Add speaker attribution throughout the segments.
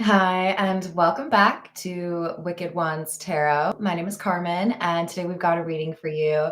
Speaker 1: Hi, and welcome back to Wicked Ones Tarot. My name is Carmen, and today we've got a reading for you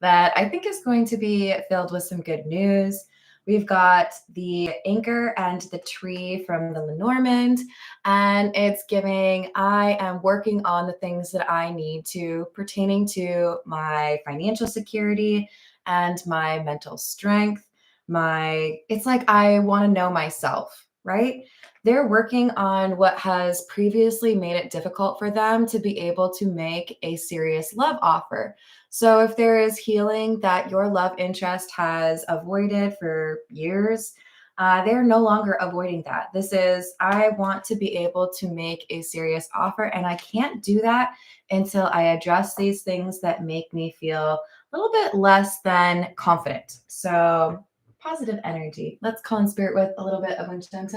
Speaker 1: that I think is going to be filled with some good news. We've got the anchor and the tree from the Lenormand, and it's giving I am working on the things that I need to pertaining to my financial security and my mental strength. It's like I want to know myself, right? They're working on what has previously made it difficult for them to be able to make a serious love offer. So, if there is healing that your love interest has avoided for years, they're no longer avoiding that. This is, I want to be able to make a serious offer, and I can't do that until I address these things that make me feel a little bit less than confident. So, positive energy. Let's call in spirit with a little bit of wind chime.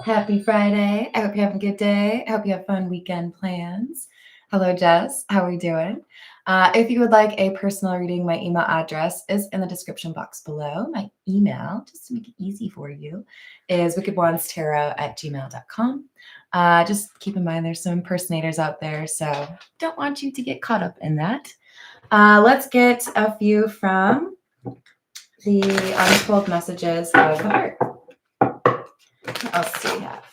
Speaker 1: Happy Friday. I hope you're having a good day. I hope you have fun weekend plans. Hello, Jess. How are we doing? If you would like a personal reading, my email address is in the description box below. My email, just to make it easy for you, is wickedwandstarot@gmail.com. Just keep in mind there's some impersonators out there, so don't want you to get caught up in that. Let's get a few from the untold messages of the heart. What else do we have?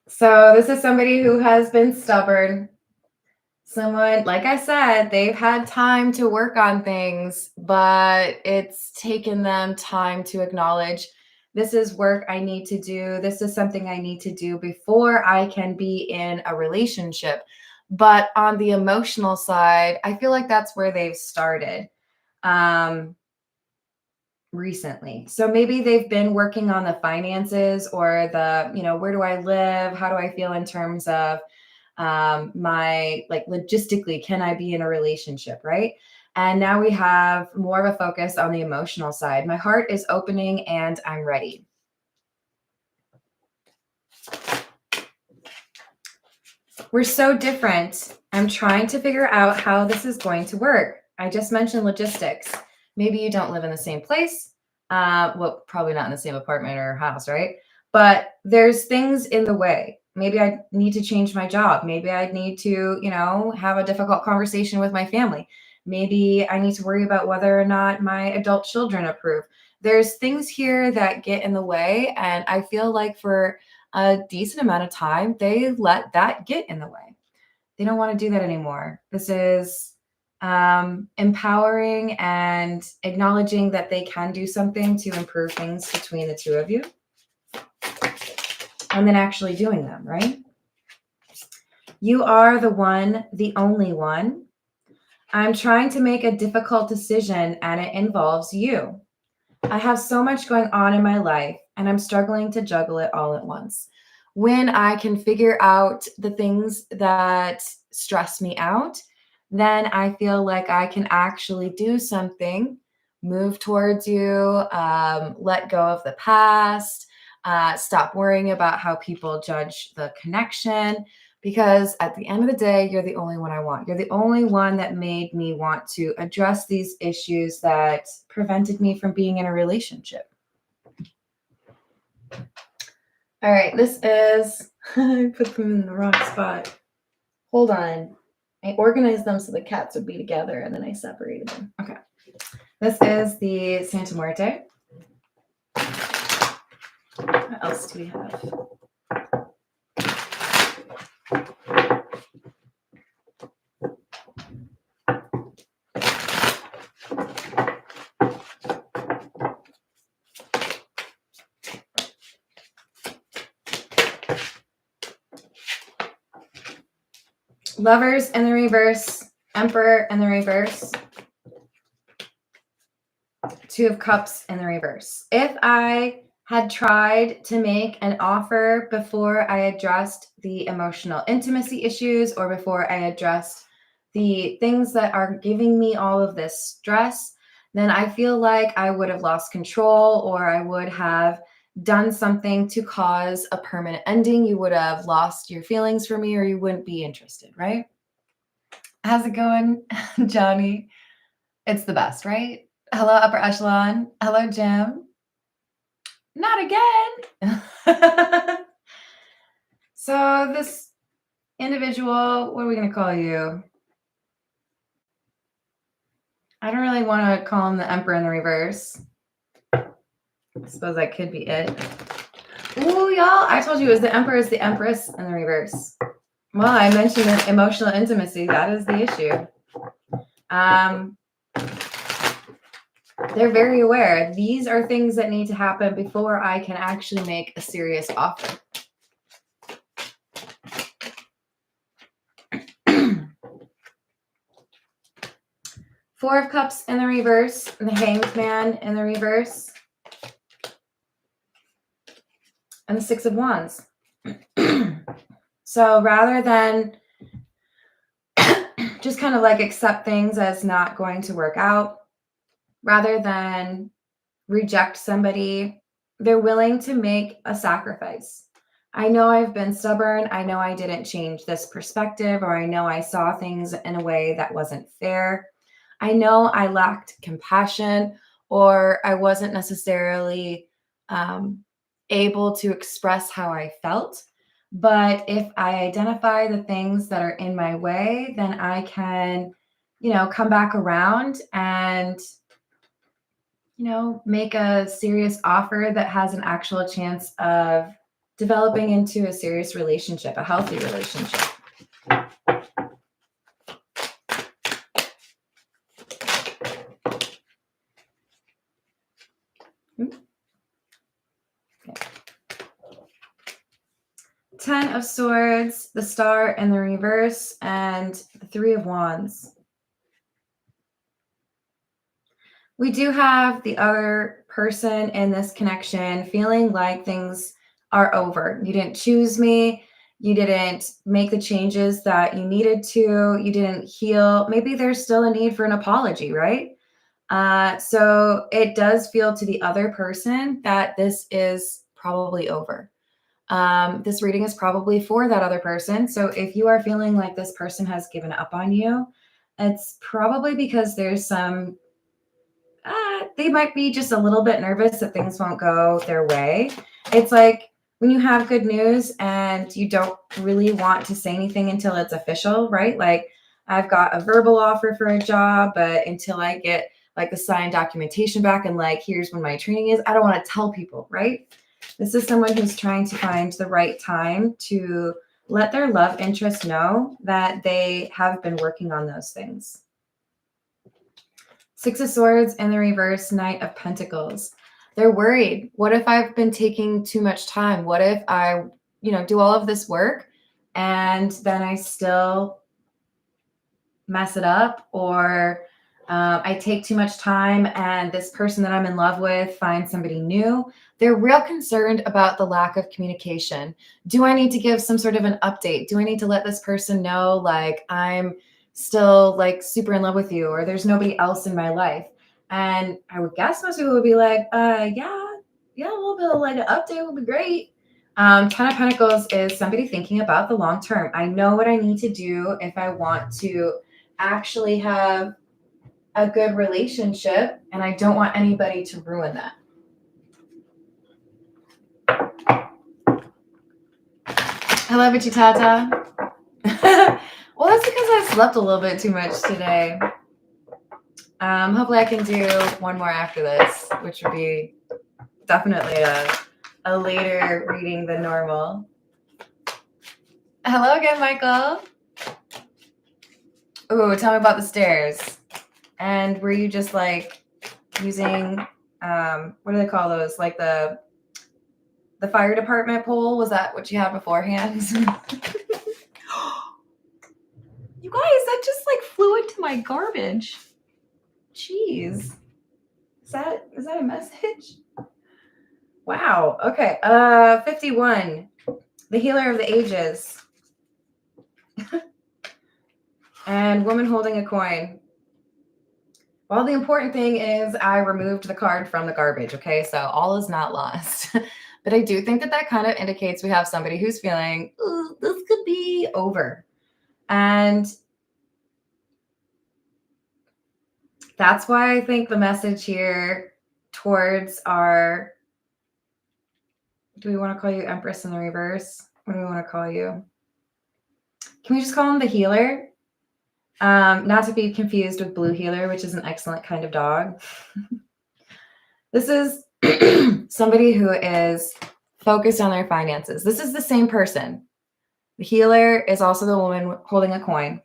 Speaker 1: So this is somebody who has been stubborn. Someone, like I said, they've had time to work on things, but it's taken them time to acknowledge this is work I need to do. This is something I need to do before I can be in a relationship. But on the emotional side, I feel like that's where they've started. Recently. So maybe they've been working on the finances or where do I live? How do I feel in terms of my, like, logistically, can I be in a relationship, right? And now we have more of a focus on the emotional side. My heart is opening and I'm ready. We're so different. I'm trying to figure out how this is going to work. I just mentioned logistics. Maybe you don't live in the same place. Well, probably not in the same apartment or house, right? But there's things in the way. Maybe I need to change my job. Maybe I need to, have a difficult conversation with my family. Maybe I need to worry about whether or not my adult children approve. There's things here that get in the way. And I feel like for a decent amount of time, they let that get in the way. They don't want to do that anymore. This is empowering and acknowledging that they can do something to improve things between the two of you. And then actually doing them, right? You are the one, the only one. I'm trying to make a difficult decision and it involves you. I have so much going on in my life and I'm struggling to juggle it all at once. When I can figure out the things that stress me out, then I feel like I can actually do something, move towards you, let go of the past, stop worrying about how people judge the connection. Because at the end of the day, you're the only one I want. You're the only one that made me want to address these issues that prevented me from being in a relationship. All right, this is, I put them in the wrong spot. Hold on. I organized them so the cats would be together and then I separated them. Okay. This is the Santa Muerte. What else do we have? Lovers in the reverse, Emperor in the reverse, Two of Cups in the reverse. If I had tried to make an offer before I addressed the emotional intimacy issues or before I addressed the things that are giving me all of this stress, then I feel like I would have lost control or I would have done something to cause a permanent ending. You would have lost your feelings for me or you wouldn't be interested, right? How's it going, Johnny? It's the best, right? Hello, upper echelon. Hello, Jim. Not again. So this individual, what are we going to call you? I don't really want to call him the Emperor in the reverse. I suppose that could be it. Ooh, y'all, I told you it was the Emperor is the Empress in the reverse. Well, I mentioned that emotional intimacy. That is the issue. They're very aware. These are things that need to happen before I can actually make a serious offer. Four of Cups in the reverse, the Hanged Man in the reverse, and the Six of Wands. So rather than just kind of like accept things as not going to work out, rather than reject somebody, they're willing to make a sacrifice. I know I've been stubborn. I know I didn't change this perspective, or I know I saw things in a way that wasn't fair. I know I lacked compassion, or I wasn't necessarily able to express how I felt. But if I identify the things that are in my way, then I can, come back around and, make a serious offer that has an actual chance of developing into a serious relationship, a healthy relationship. Okay. 10 of Swords, the Star in the reverse, and the Three of Wands. We do have the other person in this connection feeling like things are over. You didn't choose me. You didn't make the changes that you needed to. You didn't heal. Maybe there's still a need for an apology, right? So it does feel to the other person that this is probably over. This reading is probably for that other person. So if you are feeling like this person has given up on you, it's probably because there's some they might be just a little bit nervous that things won't go their way. It's like when you have good news and you don't really want to say anything until it's official, right? Like I've got a verbal offer for a job, but until I get like the signed documentation back and like, here's when my training is, I don't want to tell people, right? This is someone who's trying to find the right time to let their love interest know that they have been working on those things. Six of Swords in the reverse, Knight of Pentacles. They're worried. What if I've been taking too much time? What if I, do all of this work and then I still mess it up, or I take too much time and this person that I'm in love with finds somebody new? They're real concerned about the lack of communication. Do I need to give some sort of an update? Do I need to let this person know, like, I'm still like super in love with you, or there's nobody else in my life? And I would guess most people would be like, yeah, a little bit of like an update would be great. Ten of Pentacles is somebody thinking about the long term. I know what I need to do if I want to actually have a good relationship, and I don't want anybody to ruin that. Hello, Vichitata. Well, that's because I slept a little bit too much today. Hopefully I can do one more after this, which would be definitely a later reading than normal. Hello again, Michael. Ooh, tell me about the stairs. And were you just like using, what do they call those? Like the fire department pole? Was that what you had beforehand? You guys, that just like flew into my garbage. Jeez. Is that a message? Wow. Okay. 51. The Healer of the Ages. And Woman Holding a Coin. Well, the important thing is I removed the card from the garbage, okay? So all is not lost. But I do think that that kind of indicates we have somebody who's feeling, "Ooh, this could be over." And that's why I think the message here towards our, do we want to call you Empress in the reverse? What do we want to call you? Can we just call him the healer? Not to be confused with Blue Healer, which is an excellent kind of dog. This is somebody who is focused on their finances. This is the same person. The healer is also the woman holding a coin.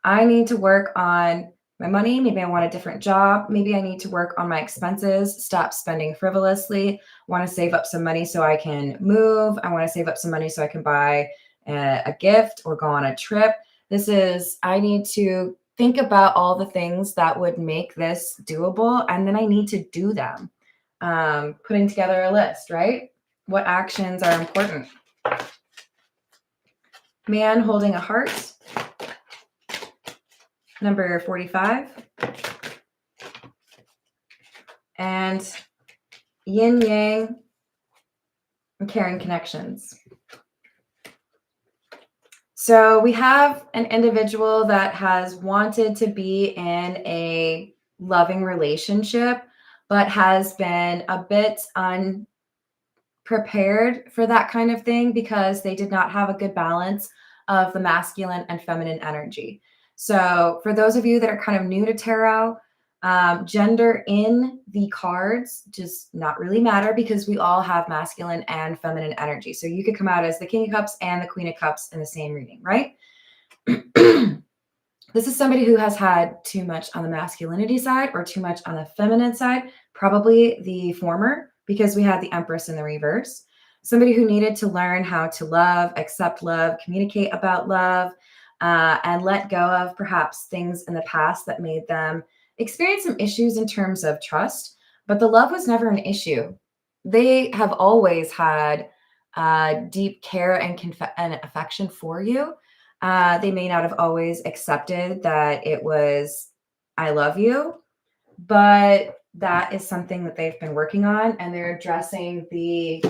Speaker 1: I need to work on my money. Maybe I want a different job. Maybe I need to work on my expenses, stop spending frivolously, want to save up some money so I can move. I want to save up some money so I can buy a gift or go on a trip. This is, I need to think about all the things that would make this doable, and then I need to do them. Putting together a list, right? What actions are important? Man holding a heart. Number 45. And yin yang and caring connections. So we have an individual that has wanted to be in a loving relationship, but has been a bit unprepared for that kind of thing because they did not have a good balance of the masculine and feminine energy. So for those of you that are kind of new to tarot, gender in the cards does not really matter because we all have masculine and feminine energy. So you could come out as the King of Cups and the Queen of Cups in the same reading, right? This is somebody who has had too much on the masculinity side or too much on the feminine side, probably the former, because we had the Empress in the reverse. Somebody who needed to learn how to love, accept love, communicate about love, and let go of perhaps things in the past that made them experience some issues in terms of trust, but the love was never an issue. They have always had deep care and affection for you. They may not have always accepted that it was, I love you, but that is something that they've been working on, and they're addressing the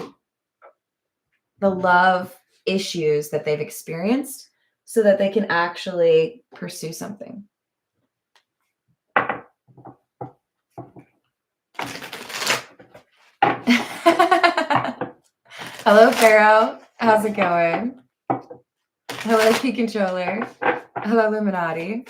Speaker 1: love issues that they've experienced so that they can actually pursue something. Hello, Pharaoh. How's it going? Hello, Key Controller. Hello, Illuminati.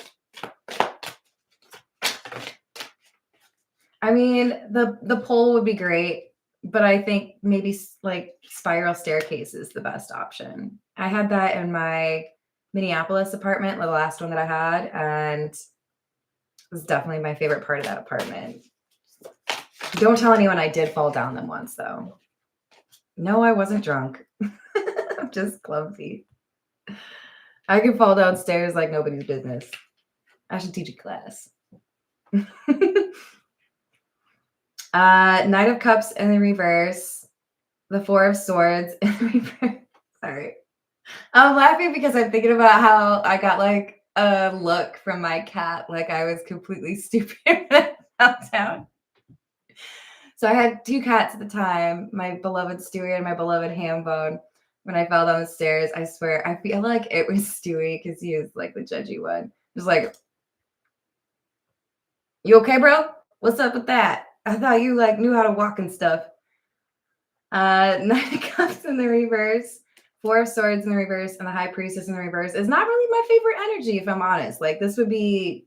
Speaker 1: I mean, the poll would be great, but I think maybe like spiral staircase is the best option. I had that in my Minneapolis apartment, the last one that I had, and it was definitely my favorite part of that apartment. Don't tell anyone I did fall down them once, though. No, I wasn't drunk. I'm just clumsy. I can fall downstairs like nobody's business. I should teach a class. Knight of Cups in the reverse. The Four of Swords in the reverse. Sorry. I'm laughing because I'm thinking about how I got like a look from my cat, like I was completely stupid when I fell down. So I had two cats at the time, my beloved Stewie and my beloved Hambone. When I fell down the stairs, I swear, I feel like it was Stewie because he is like the judgy one. Just like, you okay, bro? What's up with that? I thought you like knew how to walk and stuff. Knight of Cups in the reverse, Four of Swords in the reverse, and the High Priestess in the reverse is not really my favorite energy, if I'm honest. Like this would be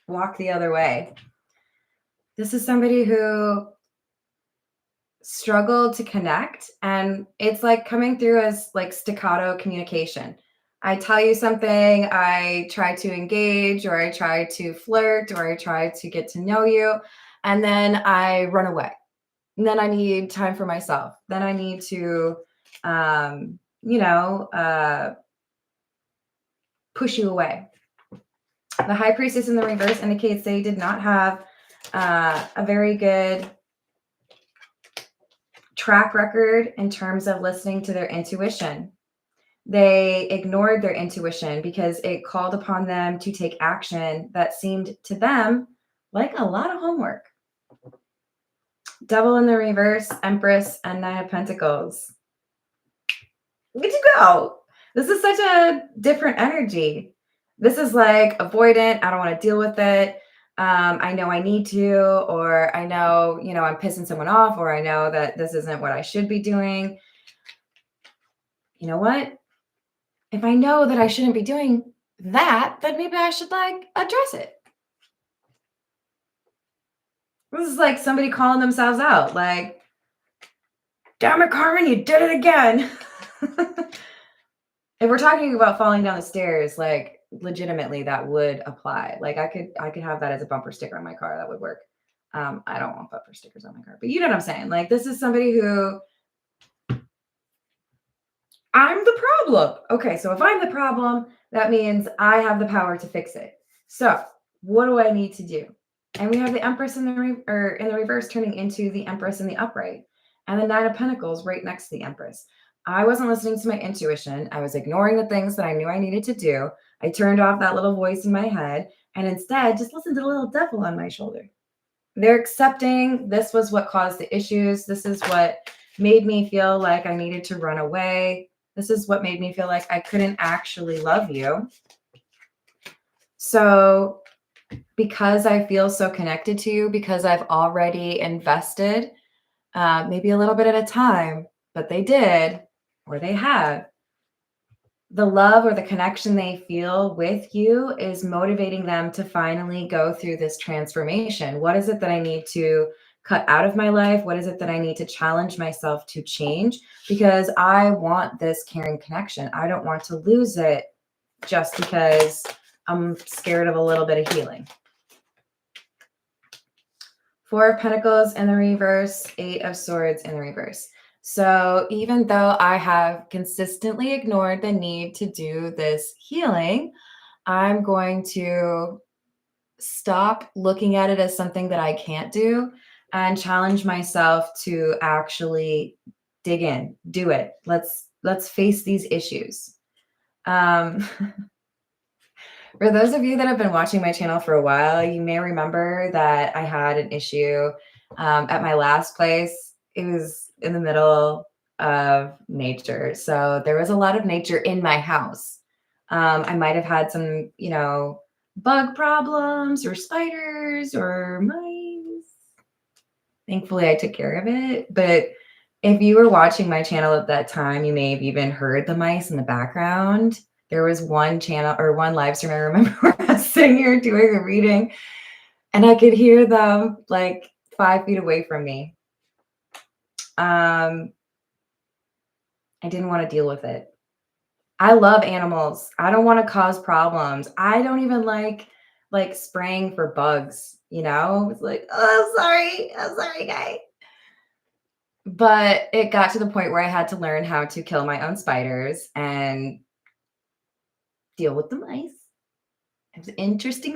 Speaker 1: walk the other way. This is somebody who struggled to connect, and it's like coming through as like staccato communication. I tell you something, I try to engage, or I try to flirt, or I try to get to know you, and then I run away. And then I need time for myself. Then I need to, push you away. The High Priestess in the reverse indicates they did not have a very good track record in terms of listening to their intuition. They ignored their intuition because it called upon them to take action that seemed to them like a lot of homework. Devil in the reverse, Empress, and Nine of Pentacles. Look at you go. This is such a different energy. This is like avoidant. I don't want to deal with it. I know I need to, or I know, I'm pissing someone off, or I know that this isn't what I should be doing. You know what? If I know that I shouldn't be doing that, then maybe I should address it. This is like somebody calling themselves out, like, damn it, Carmen, you did it again. If we're talking about falling down the stairs, like legitimately that would apply. Like I could have that as a bumper sticker on my car. That would work. I don't want bumper stickers on my car, but you know what I'm saying? Like this is somebody who I'm the problem. Okay, so if I'm the problem, that means I have the power to fix it. So what do I need to do? And we have the Empress in the reverse turning into the Empress in the upright, and the Nine of Pentacles right next to the Empress. I wasn't listening to my intuition. I was ignoring the things that I knew I needed to do. I turned off that little voice in my head and instead just listened to the little devil on my shoulder. They're accepting this was what caused the issues. This is what made me feel like I needed to run away. This is what made me feel like I couldn't actually love you. So because I feel so connected to you, because I've already invested maybe a little bit at a time, but they did, or they have, the love or the connection they feel with you is motivating them to finally go through this transformation. What is it that I need to cut out of my life? What is it that I need to challenge myself to change? Because I want this caring connection. I don't want to lose it just because I'm scared of a little bit of healing. Four of Pentacles in the reverse, Eight of Swords in the reverse. So even though I have consistently ignored the need to do this healing, I'm going to stop looking at it as something that I can't do and challenge myself to actually dig in, do it. Let's face these issues. For those of you that have been watching my channel for a while, you may remember that I had an issue at my last place. It was in the middle of nature. So there was a lot of nature in my house. I might have had some, bug problems or spiders or mice. Thankfully, I took care of it. But if you were watching my channel at that time, you may have even heard the mice in the background. There was one channel or one live stream I remember where I was sitting here doing a reading and I could hear them like 5 feet away from me. I didn't want to deal with it. I love animals. I don't want to cause problems. I don't even like spraying for bugs, It's like, oh, I'm sorry, guys. But it got to the point where I had to learn how to kill my own spiders and deal with the mice. It was interesting